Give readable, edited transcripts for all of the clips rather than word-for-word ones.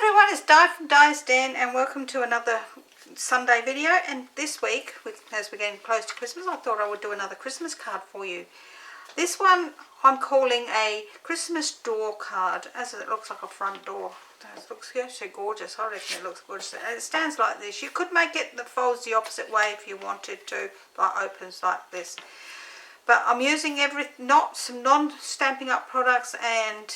everyone, it's Di from Di's Den and welcome to another Sunday video. And this week, as we're getting close to Christmas, I thought I would do another Christmas card for you. This one I'm calling a Christmas door card, as it looks like a front door. It looks so gorgeous. I reckon it looks gorgeous. And it stands like this. You could make it that folds the opposite way if you wanted to, like opens like this. But I'm using some non-Stampin' Up products and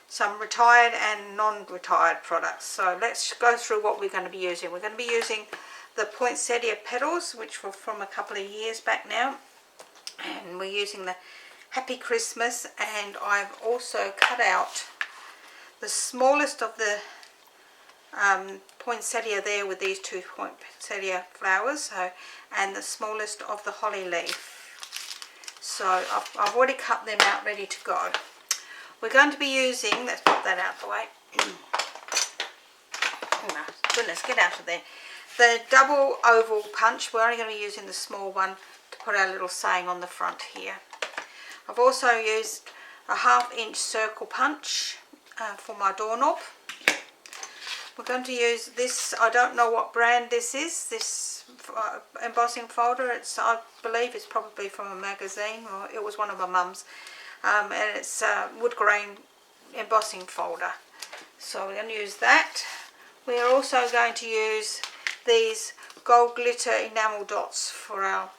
some retired and non-retired products. So let's go through what we're going to be using. We're going to be using the poinsettia petals, which were from a couple of years back now. And we're using the Happy Christmas, and I've also cut out the smallest of the poinsettia there with these two poinsettia flowers, and the smallest of the holly leaf. So I've already cut them out ready to go. We're going to be using, let's put that out the way. Oh my goodness, get out of there. The double oval punch, we're only going to be using the small one to put our little saying on the front here. I've also used a 1/2 inch circle punch for my doorknob. We're going to use this, I don't know what brand this is, this embossing folder. I believe it's probably from a magazine, or it was one of my mum's. And it's a wood grain embossing folder. So we're going to use that. We're also going to use these gold glitter enamel dots for our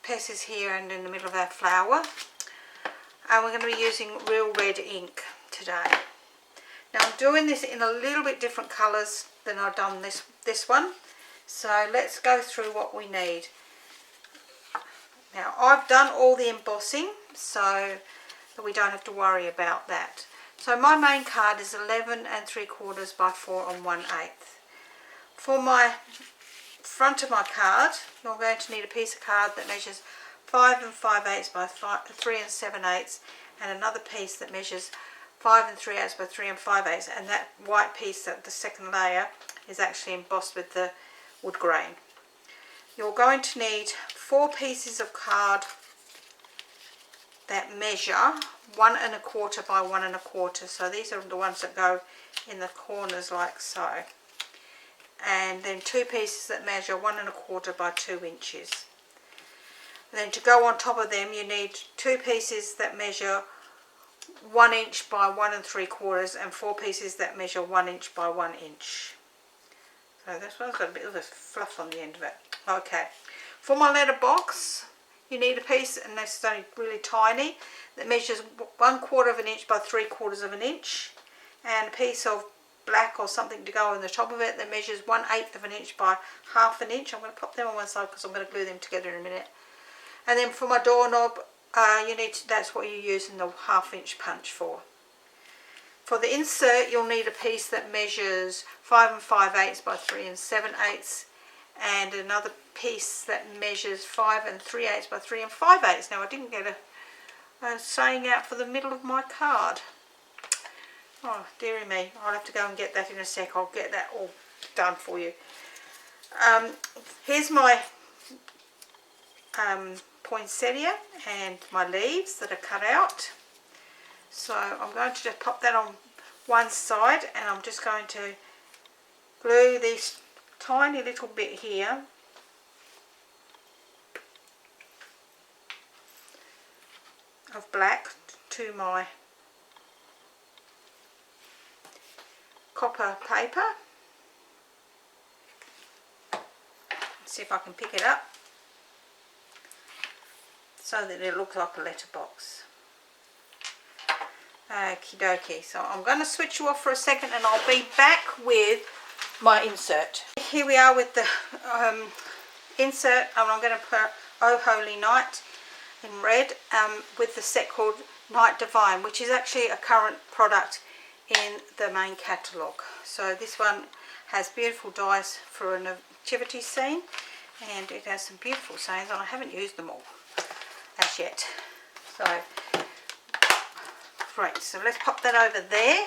pieces here and in the middle of our flower. And we're going to be using real red ink today. Now I'm doing this in a little bit different colours than I've done this one. So let's go through what we need. Now I've done all the embossing so that we don't have to worry about that. So my main card is 11 3/4 by 4 1/8. For my front of my card, you're going to need a piece of card that measures 5 5/8 by 3 7/8, and another piece that measures 5 3/8 by 3 5/8, and that white piece, the second layer, is actually embossed with the wood grain. You're going to need 4 pieces of card that measure 1 1/4 by 1 1/4. So these are the ones that go in the corners like so. And then 2 pieces that measure 1 1/4 by 2 inches. And then to go on top of them, you need 2 pieces that measure 1 inch by 1 3/4, and 4 pieces that measure 1 inch by 1 inch. So this one's got a bit of a fluff on the end of it. Okay, for my letter box, you need a piece, and this is only really tiny, that measures 1/4 inch by 3/4 inch, and a piece of black or something to go on the top of it that measures 1/8 inch by 1/2 inch. I'm going to pop them on one side because I'm going to glue them together in a minute. And then for my doorknob, that's what you're using the 1/2 inch punch for. For the insert, you'll need a piece that measures 5 5/8 by 3 7/8, and another piece that measures 5 3/8 by 3 5/8. Now I didn't get a saying out for the middle of my card. Oh dearie me, I'll have to go and get that in a sec. I'll get that all done for you. Here's my poinsettia and my leaves that are cut out. So I'm going to just pop that on one side, and I'm just going to glue this tiny little bit here of black to my copper paper. Let's see if I can pick it up so that it looks like a letterbox. Okie dokie, so I'm going to switch you off for a second and I'll be back with my insert. Here we are with the insert, and I'm going to put Oh Holy Night in red with the set called Night Divine, which is actually a current product in the main catalogue. So this one has beautiful dies for a nativity scene, and it has some beautiful sayings, and I haven't used them all as yet. So great, so let's pop that over there,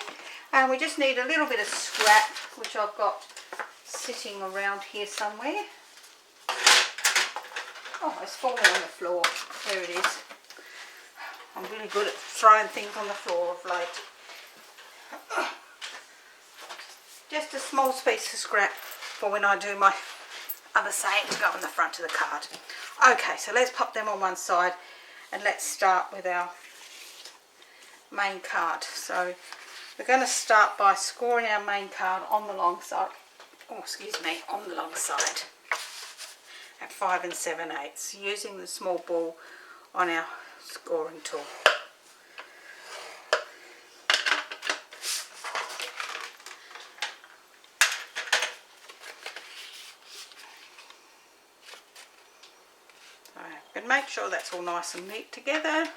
and we just need a little bit of scrap, which I've got sitting around here somewhere. Oh, it's falling on the floor. There it is. I'm really good at throwing things on the floor of late. Just a small piece of scrap for when I do my other saying to go on the front of the card. Okay, so let's pop them on one side and let's start with our main card. So we're going to start by scoring our main card on the long side, on the long side at 5 7/8 using the small ball on our scoring tool. But make sure that's all nice and neat together,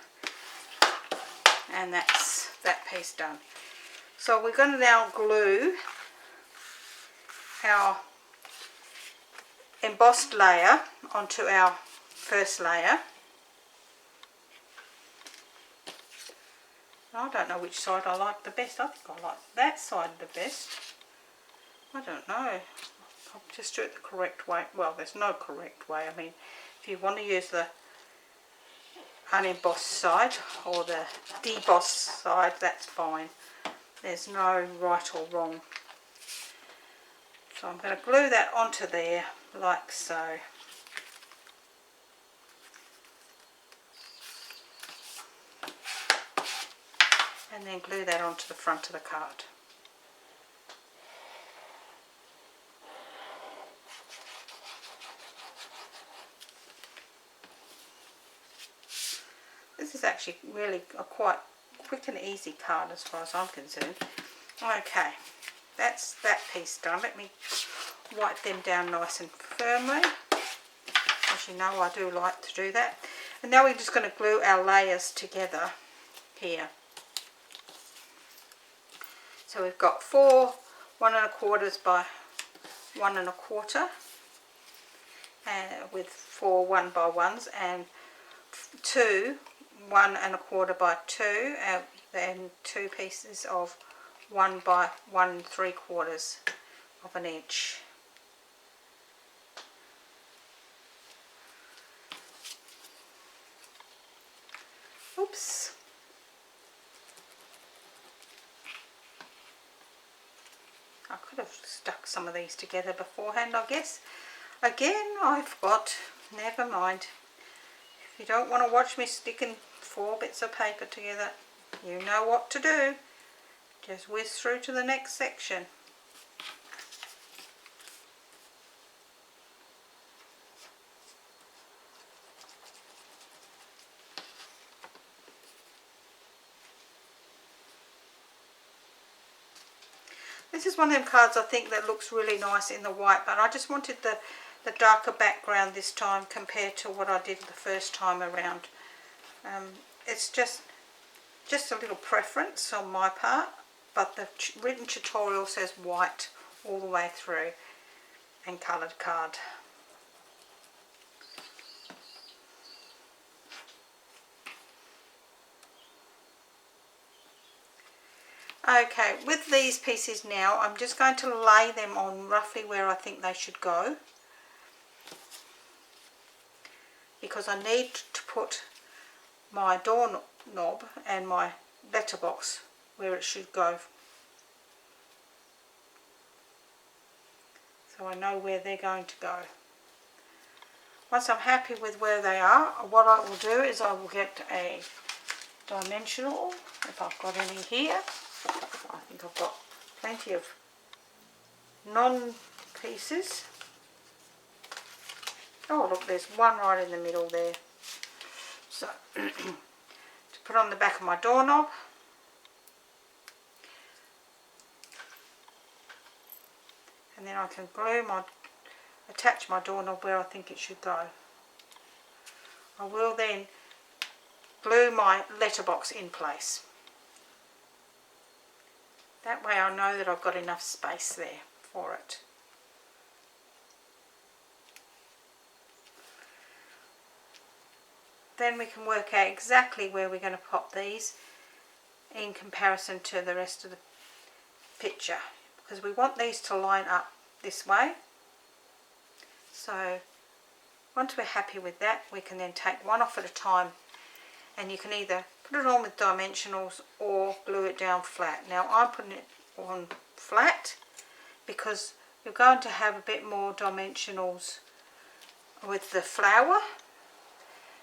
and that's that piece done. So we're going to now glue our embossed layer onto our first layer. I don't know which side I like the best. I think I like that side the best. I don't know. I'll just do it the correct way. Well, there's no correct way. I mean, if you want to use the unembossed side or the debossed side, that's fine. There's no right or wrong. So I'm going to glue that onto there like so. And then glue that onto the front of the card. This is actually really a quite quick and easy card as far as I'm concerned. Okay, that's that piece done. Let me wipe them down nice and firmly. As you know, I do like to do that. And now we're just going to glue our layers together here. So we've got 4 1 1/4 by 1 1/4 with 4 1 by 1s and 2 1 1/4 by 2 and 2 pieces of 1 by 1 3/4 of an inch. Oops. I could have stuck some of these together beforehand, I guess. Again, I forgot. Never mind. If you don't want to watch me sticking 4 bits of paper together, you know what to do. Just whiz through to the next section. This is one of them cards I think that looks really nice in the white, but I just wanted the darker background this time compared to what I did the first time around. It's just a little preference on my part, but the written tutorial says white all the way through and coloured card. Okay, with these pieces now, I'm just going to lay them on roughly where I think they should go, because I need to put my doorknob and my letterbox where it should go, so I know where they're going to go. Once I'm happy with where they are, what I will do is I will get a dimensional, if I've got any here. I think I've got plenty of non-pieces. Oh look, there's one right in the middle there. So, to put on the back of my doorknob. And then I can attach my doorknob where I think it should go. I will then glue my letterbox in place. That way I know that I've got enough space there for it. Then we can work out exactly where we're going to pop these in comparison to the rest of the picture, because we want these to line up this way. So once we're happy with that, we can then take one off at a time, and you can either put it on with dimensionals or glue it down flat. Now I'm putting it on flat because you're going to have a bit more dimensionals with the flower.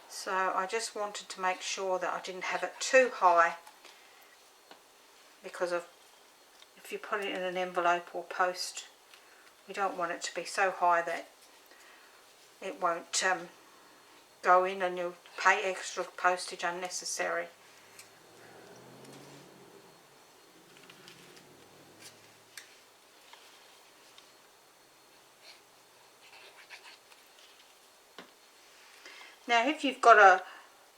So I just wanted to make sure that I didn't have it too high, because of if you put it in an envelope or post, we don't want it to be so high that it won't go in and you'll pay extra postage unnecessary. Now if you've got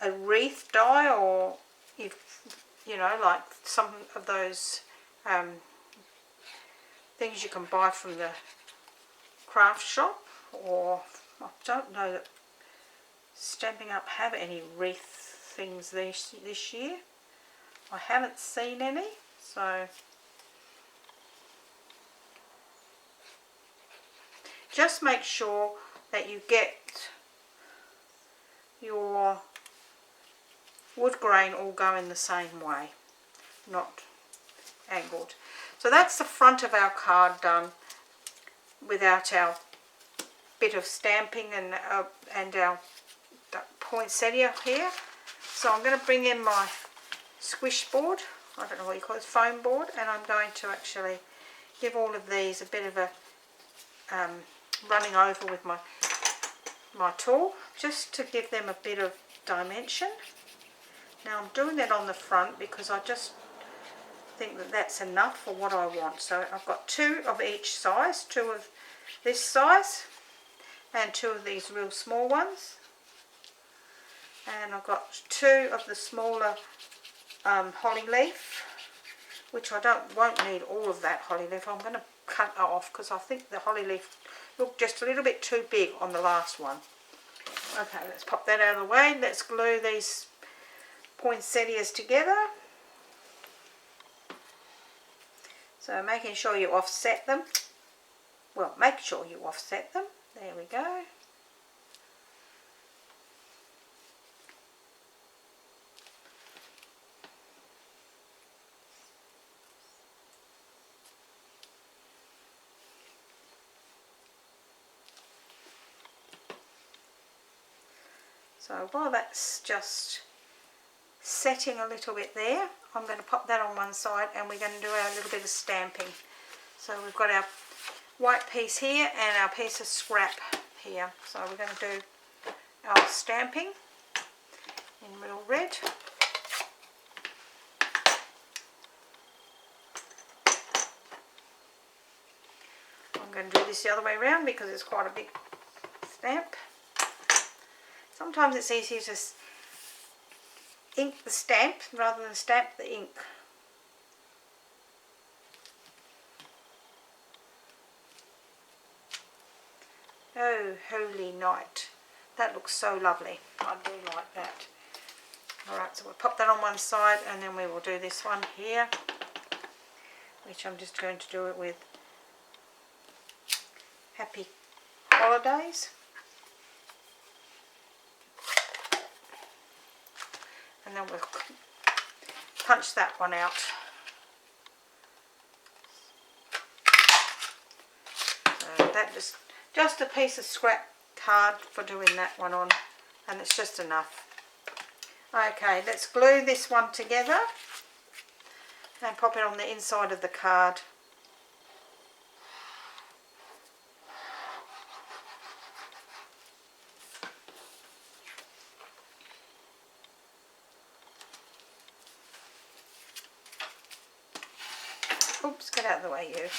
a wreath die, or you know, like some of those things you can buy from the craft shop, or I don't know that Stampin' Up have any wreath things this year. I haven't seen any, so just make sure that you get your wood grain all going the same way, not angled. So that's the front of our card done without our bit of stamping and our poinsettia here. So I'm going to bring in my squish board, I don't know what you call it, foam board, and I'm going to actually give all of these a bit of a running over with my tool, just to give them a bit of dimension. Now I'm doing that on the front because I just think that that's enough for what I want. So I've got 2 of each size, 2 of this size and 2 of these real small ones, and I've got 2 of the smaller holly leaf, which I won't need all of that holly leaf. I'm going to cut it off because I think the holly leaf looked just a little bit too big on the last one. Okay, let's pop that out of the way. Let's glue these poinsettias together. So making sure you offset them. Well, make sure you offset them. There we go. So while that's just setting a little bit there, I'm going to pop that on one side and we're going to do our little bit of stamping. So we've got our white piece here and our piece of scrap here. So we're going to do our stamping in real red. I'm going to do this the other way around because it's quite a big stamp. Sometimes it's easier to ink the stamp rather than stamp the ink. Oh, holy night. That looks so lovely. I do like that. Alright, so we'll pop that on one side and then we will do this one here, which I'm just going to do it with Happy Holidays. And then we'll punch that one out. So that just a piece of scrap card for doing that one on, and it's just enough. Okay, let's glue this one together and pop it on the inside of the card. Oops, get out of the way, you.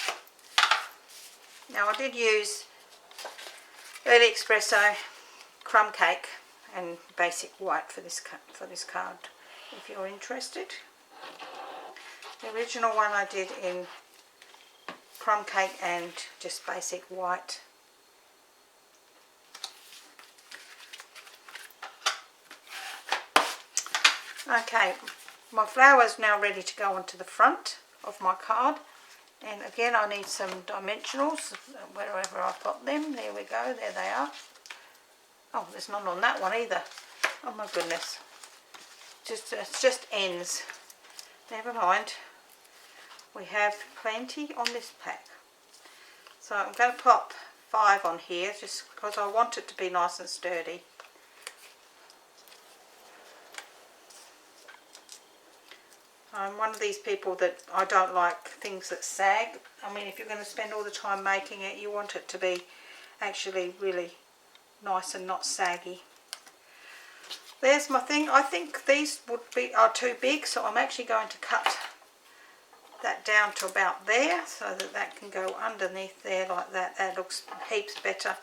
Now I did use Early Espresso crumb cake and basic white for this card, if you're interested. The original one I did in crumb cake and just basic white. Okay, my flower is now ready to go onto the front of my card, and again I need some dimensionals wherever I've got them. There we go, there they are. Oh, there's none on that one either. Oh my goodness, it's just ends. Never mind, we have plenty on this pack. So I'm going to pop 5 on here just because I want it to be nice and sturdy. I'm one of these people that I don't like things that sag. I mean, if you're going to spend all the time making it, you want it to be actually really nice and not saggy. There's my thing. I think these are too big, so I'm actually going to cut that down to about there so that that can go underneath there like that. That looks heaps better.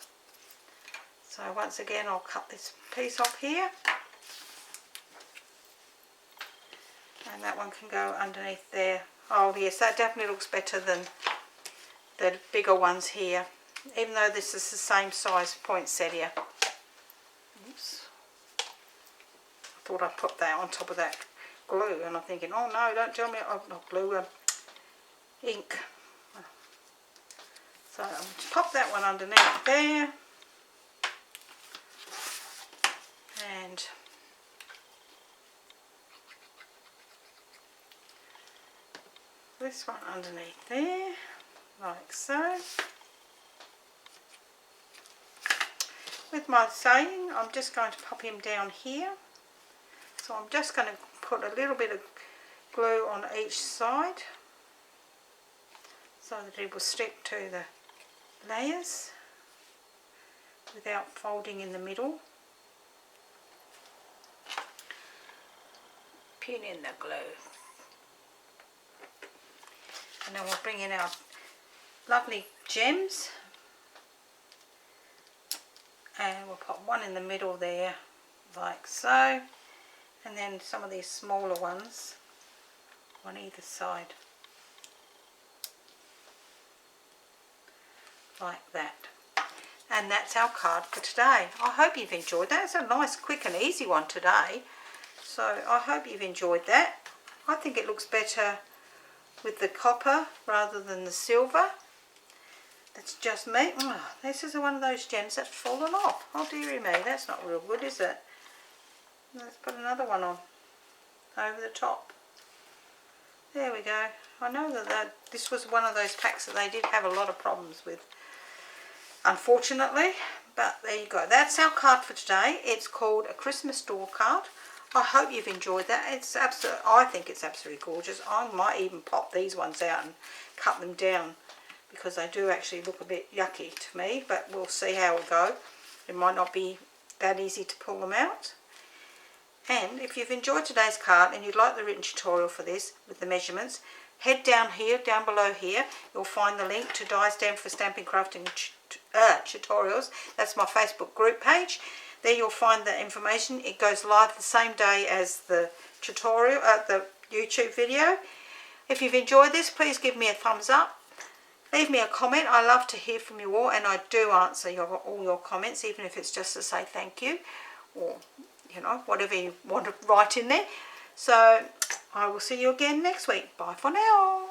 So once again, I'll cut this piece off here. And that one can go underneath there. Oh yes, that definitely looks better than the bigger ones here, even though this is the same size poinsettia. Oops. I thought I'd put that on top of that glue, and I'm thinking, oh no, don't tell me, oh, not glue, ink. So I'll just pop that one underneath there. And this one underneath there, like so. With my saying, I'm just going to pop him down here. So I'm just going to put a little bit of glue on each side so that it will stick to the layers without folding in the middle. Pin in the glue. And then we'll bring in our lovely gems, and we'll put one in the middle there like so, and then some of these smaller ones on either side like that. And that's our card for today. I hope you've enjoyed that. It's a nice, quick and easy one today, so I hope you've enjoyed that. I think it looks better with the copper rather than the silver. That's just me. Oh, this is one of those gems that's fallen off. Oh dearie me, that's not real good, is it? Let's put another one on over the top. There we go. I know that this was one of those packs that they did have a lot of problems with, unfortunately, but there you go. That's our card for today. It's called a Christmas door card. I hope you've enjoyed that. It's I think it's absolutely gorgeous. I might even pop these ones out and cut them down because they do actually look a bit yucky to me, but we'll see how it goes. It might not be that easy to pull them out. And if you've enjoyed today's card and you'd like the written tutorial for this with the measurements, head down here, down below here. You'll find the link to Die Stamp for Stamping Crafting Tutorials. That's my Facebook group page. There you'll find the information. It goes live the same day as the tutorial, the YouTube video. If you've enjoyed this, please give me a thumbs up. Leave me a comment. I love to hear from you all, and I do answer all your comments, even if it's just to say thank you, or you know, whatever you want to write in there. So I will see you again next week. Bye for now.